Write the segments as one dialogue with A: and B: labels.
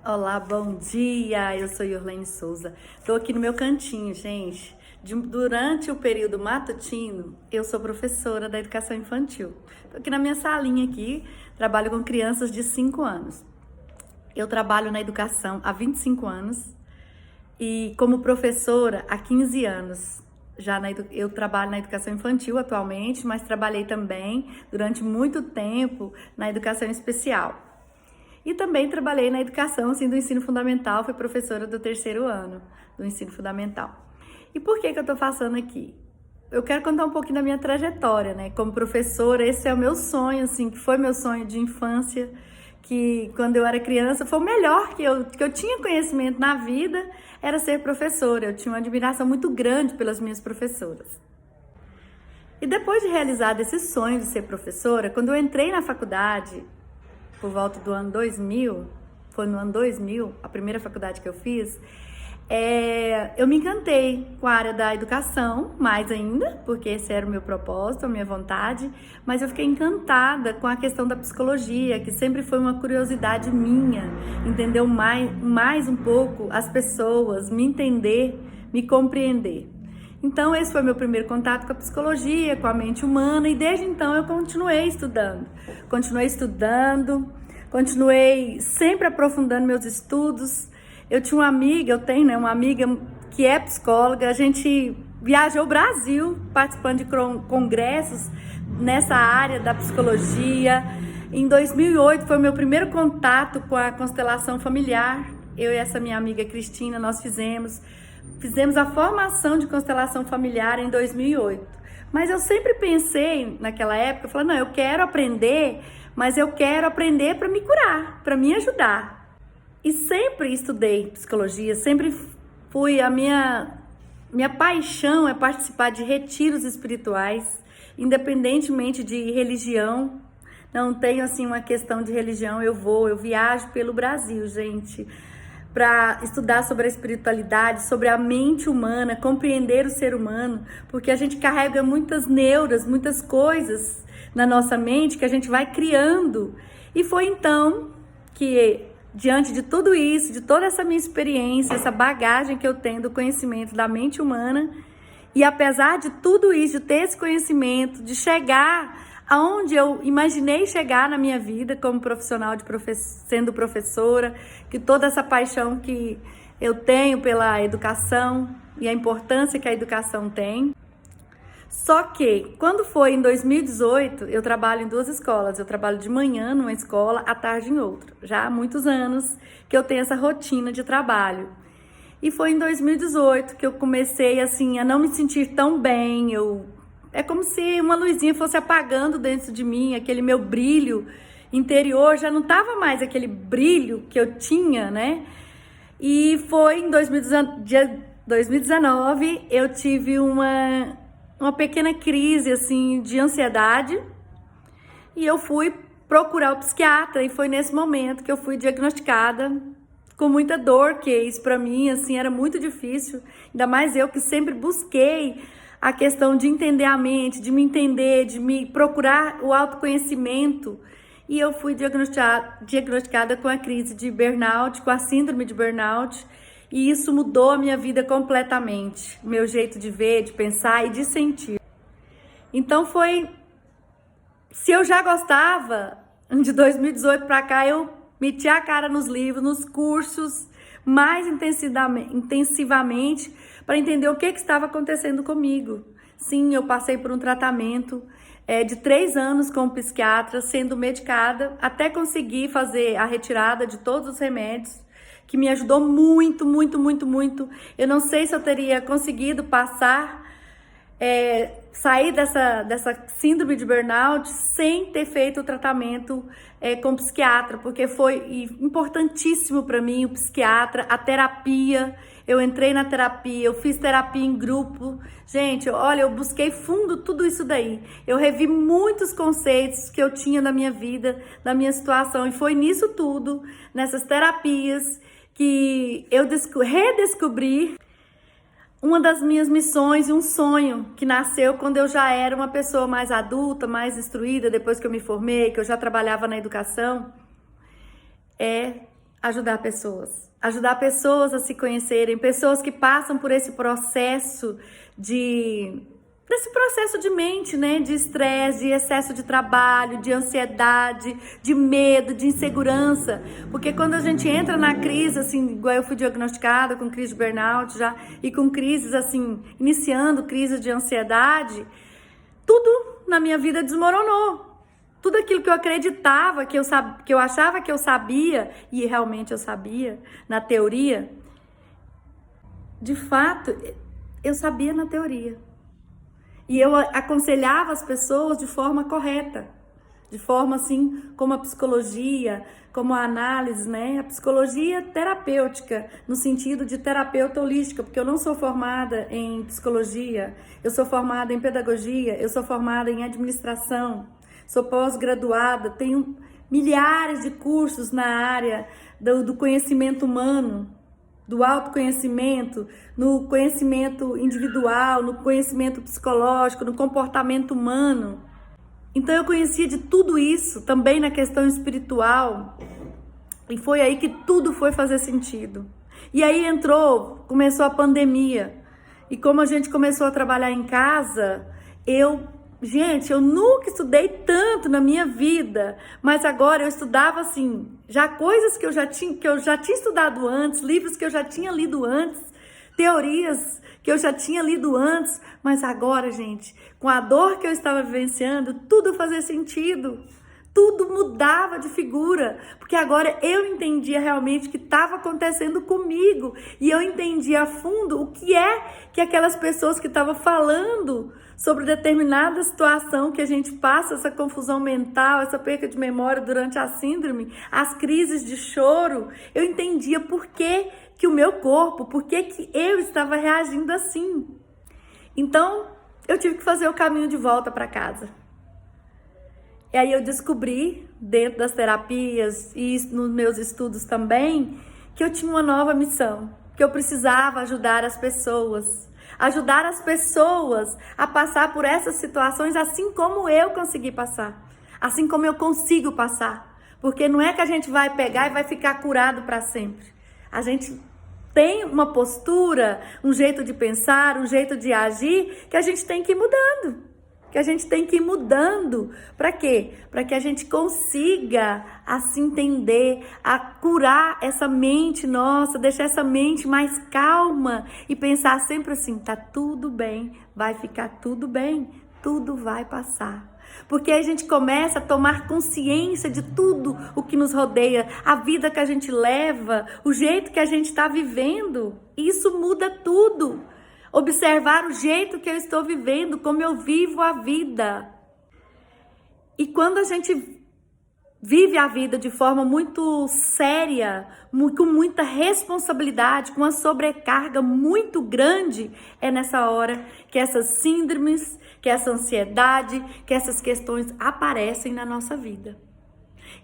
A: Olá, bom dia. Eu sou Yorlene Souza. Estou aqui no meu cantinho, gente. Durante o período matutino, eu sou professora da educação infantil. Estou aqui na minha salinha aqui, trabalho com crianças de 5 anos. Eu trabalho na educação há 25 anos e como professora há 15 anos. Eu trabalho na educação infantil atualmente, mas trabalhei também durante muito tempo na educação especial. E também trabalhei na educação, assim, do ensino fundamental, fui professora do 3º ano do ensino fundamental. E por que eu tô passando aqui? Eu quero contar um pouquinho da minha trajetória, né? Como professora, esse é o meu sonho, assim, que foi meu sonho de infância, que quando eu era criança, foi o melhor que eu tinha conhecimento na vida, era ser professora. Eu tinha uma admiração muito grande pelas minhas professoras. E depois de realizar esse sonho de ser professora, quando eu entrei na faculdade, por volta do ano 2000, foi no ano 2000, a primeira faculdade que eu fiz, eu me encantei com a área da educação, mais ainda, porque esse era o meu propósito, a minha vontade, mas eu fiquei encantada com a questão da psicologia, que sempre foi uma curiosidade minha, entender mais um pouco as pessoas, me entender, me compreender. Então, esse foi meu primeiro contato com a psicologia, com a mente humana, e desde então eu continuei estudando, continuei sempre aprofundando meus estudos. Eu tinha uma amiga, eu tenho, né, uma amiga que é psicóloga, a gente viajou o Brasil participando de congressos nessa área da psicologia. Em 2008 foi o meu primeiro contato com a constelação familiar. Eu e essa minha amiga Cristina, nós fizemos a formação de constelação familiar em 2008. Mas eu sempre pensei naquela época, eu falei, não, eu quero aprender, mas eu quero aprender para me curar, para me ajudar. E sempre estudei psicologia, sempre fui, a minha paixão é participar de retiros espirituais, independentemente de religião. Não tenho assim uma questão de religião, eu viajo pelo Brasil, gente, para estudar sobre a espiritualidade, sobre a mente humana, compreender o ser humano, porque a gente carrega muitas neuras, muitas coisas na nossa mente que a gente vai criando. E foi então que, diante de tudo isso, de toda essa minha experiência, essa bagagem que eu tenho do conhecimento da mente humana, e apesar de tudo isso, de ter esse conhecimento, de chegar aonde eu imaginei chegar na minha vida como profissional, sendo professora, que toda essa paixão que eu tenho pela educação e a importância que a educação tem. Só que, quando foi em 2018, eu trabalho em 2 escolas. Eu trabalho de manhã numa escola, à tarde em outra. Já há muitos anos que eu tenho essa rotina de trabalho. E foi em 2018 que eu comecei, assim, a não me sentir tão bem. É como se uma luzinha fosse apagando dentro de mim, aquele meu brilho interior já não estava mais aquele brilho que eu tinha, né? E foi em 2019 eu tive uma pequena crise assim de ansiedade e eu fui procurar o psiquiatra, e foi nesse momento que eu fui diagnosticada com muita dor, que isso para mim assim era muito difícil, ainda mais eu que sempre busquei a questão de entender a mente, de me entender, de me procurar o autoconhecimento. E eu fui diagnosticada com a crise de burnout, com a síndrome de burnout. E isso mudou a minha vida completamente. O meu jeito de ver, de pensar e de sentir. Então se eu já gostava, de 2018 para cá, eu meti a cara nos livros, nos cursos, mais intensivamente, para entender o que estava acontecendo comigo. Sim, eu passei por um tratamento de 3 anos com um psiquiatra, sendo medicada, até conseguir fazer a retirada de todos os remédios, que me ajudou muito, muito, muito, muito. Eu não sei se eu teria conseguido sair dessa síndrome de burnout sem ter feito o tratamento com psiquiatra, porque foi importantíssimo para mim o psiquiatra, a terapia. Eu entrei na terapia, eu fiz terapia em grupo. Gente, olha, eu busquei fundo tudo isso daí. Eu revi muitos conceitos que eu tinha na minha vida, na minha situação, e foi nisso tudo, nessas terapias, que eu redescobri uma das minhas missões e um sonho que nasceu quando eu já era uma pessoa mais adulta, mais instruída, depois que eu me formei, que eu já trabalhava na educação, é ajudar pessoas a se conhecerem, pessoas que passam por esse processo de mente, né, de estresse, de excesso de trabalho, de ansiedade, de medo, de insegurança, porque quando a gente entra na crise, assim, igual eu fui diagnosticada com crise de burnout já, e com crises, assim, iniciando crises de ansiedade, tudo na minha vida desmoronou. Tudo aquilo que eu acreditava, que eu achava que eu sabia, e realmente eu sabia, na teoria, de fato, eu sabia na teoria. E eu aconselhava as pessoas de forma correta, de forma assim como a psicologia, como a análise, né? A psicologia terapêutica, no sentido de terapeuta holística, porque eu não sou formada em psicologia, eu sou formada em pedagogia, eu sou formada em administração, sou pós-graduada, tenho milhares de cursos na área do conhecimento humano, do autoconhecimento, no conhecimento individual, no conhecimento psicológico, no comportamento humano. Então eu conhecia de tudo isso, também na questão espiritual, e foi aí que tudo foi fazer sentido. E aí começou a pandemia, e como a gente começou a trabalhar em casa, eu nunca estudei tanto na minha vida, mas agora eu estudava assim, já coisas que eu já tinha estudado antes, livros que eu já tinha lido antes, teorias que eu já tinha lido antes, mas agora, gente, com a dor que eu estava vivenciando, tudo fazia sentido. Tudo mudava de figura, porque agora eu entendia realmente o que estava acontecendo comigo, e eu entendia a fundo o que é que aquelas pessoas que estavam falando sobre determinada situação que a gente passa, essa confusão mental, essa perca de memória durante a síndrome, as crises de choro, eu entendia por que o meu corpo, por que eu estava reagindo assim. Então, eu tive que fazer o caminho de volta para casa. E aí eu descobri, dentro das terapias e nos meus estudos também, que eu tinha uma nova missão, que eu precisava ajudar as pessoas a passar por essas situações assim como eu consegui passar, assim como eu consigo passar, porque não é que a gente vai pegar e vai ficar curado para sempre. A gente tem uma postura, um jeito de pensar, um jeito de agir que a gente tem que ir mudando. Para quê? Para que a gente consiga a se entender, a curar essa mente nossa, deixar essa mente mais calma e pensar sempre assim, tá tudo bem, vai ficar tudo bem, tudo vai passar. Porque a gente começa a tomar consciência de tudo o que nos rodeia, a vida que a gente leva, o jeito que a gente está vivendo, isso muda tudo. Observar o jeito que eu estou vivendo, como eu vivo a vida. E quando a gente vive a vida de forma muito séria, com muita responsabilidade, com uma sobrecarga muito grande, é nessa hora que essas síndromes, que essa ansiedade, que essas questões aparecem na nossa vida.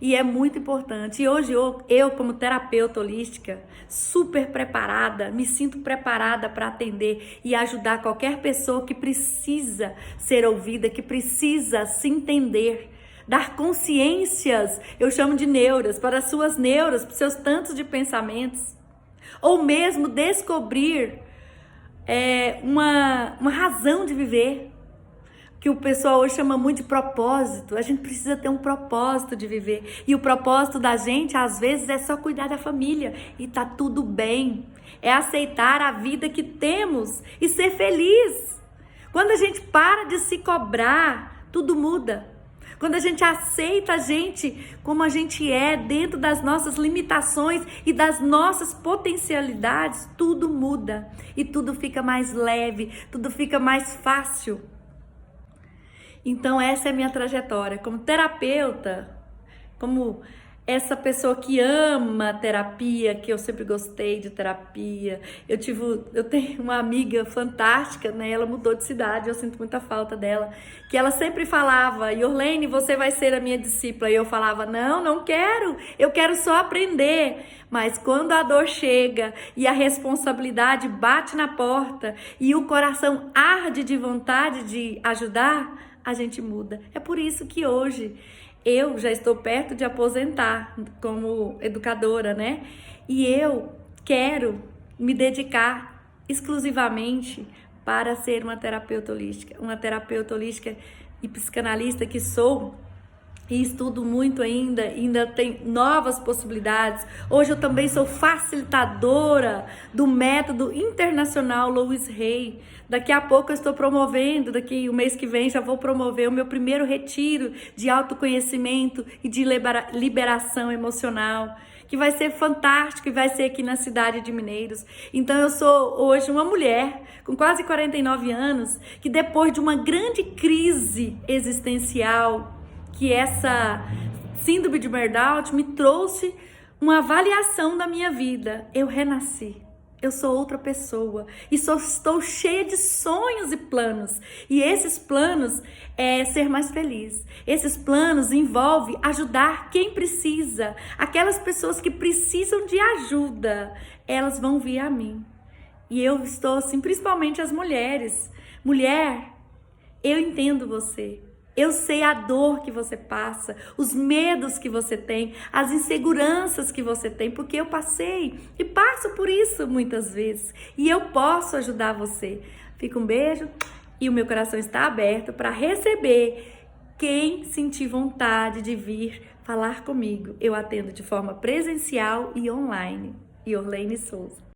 A: E é muito importante. E hoje eu como terapeuta holística, super preparada, me sinto preparada para atender e ajudar qualquer pessoa que precisa ser ouvida, que precisa se entender, dar consciências, eu chamo de neuras, para as suas neuras, para os seus tantos de pensamentos, ou mesmo descobrir uma razão de viver, que o pessoal hoje chama muito de propósito. A gente precisa ter um propósito de viver. E o propósito da gente, às vezes, é só cuidar da família. E tá tudo bem. É aceitar a vida que temos e ser feliz. Quando a gente para de se cobrar, tudo muda. Quando a gente aceita a gente como a gente é, dentro das nossas limitações e das nossas potencialidades, tudo muda. E tudo fica mais leve, tudo fica mais fácil. Então essa é a minha trajetória como terapeuta, como essa pessoa que ama terapia, que eu sempre gostei de terapia. Eu tenho uma amiga fantástica, né? Ela mudou de cidade, eu sinto muita falta dela, que ela sempre falava: Yorlene, você vai ser a minha discípula. E eu falava: não quero, eu quero só aprender. Mas quando a dor chega e a responsabilidade bate na porta e o coração arde de vontade de ajudar, a gente muda. É por isso que hoje eu já estou perto de aposentar como educadora, né? E eu quero me dedicar exclusivamente para ser uma terapeuta holística e psicanalista que sou. E estudo muito ainda tem novas possibilidades. Hoje eu também sou facilitadora do método internacional Louise Hay. Daqui a pouco eu estou promovendo, daqui o mês que vem já vou promover o meu primeiro retiro de autoconhecimento e de liberação emocional, que vai ser fantástico e vai ser aqui na cidade de Mineiros. Então eu sou hoje uma mulher com quase 49 anos que depois de uma grande crise existencial, que essa síndrome de burnout me trouxe uma avaliação da minha vida. Eu renasci. Eu sou outra pessoa e estou cheia de sonhos e planos. E esses planos é ser mais feliz. Esses planos envolvem ajudar quem precisa. Aquelas pessoas que precisam de ajuda, elas vão vir a mim. E eu estou assim, principalmente as mulheres. Mulher, eu entendo você. Eu sei a dor que você passa, os medos que você tem, as inseguranças que você tem, porque eu passei e passo por isso muitas vezes. E eu posso ajudar você. Fica um beijo e o meu coração está aberto para receber quem sentir vontade de vir falar comigo. Eu atendo de forma presencial e online. Yorlene Souza.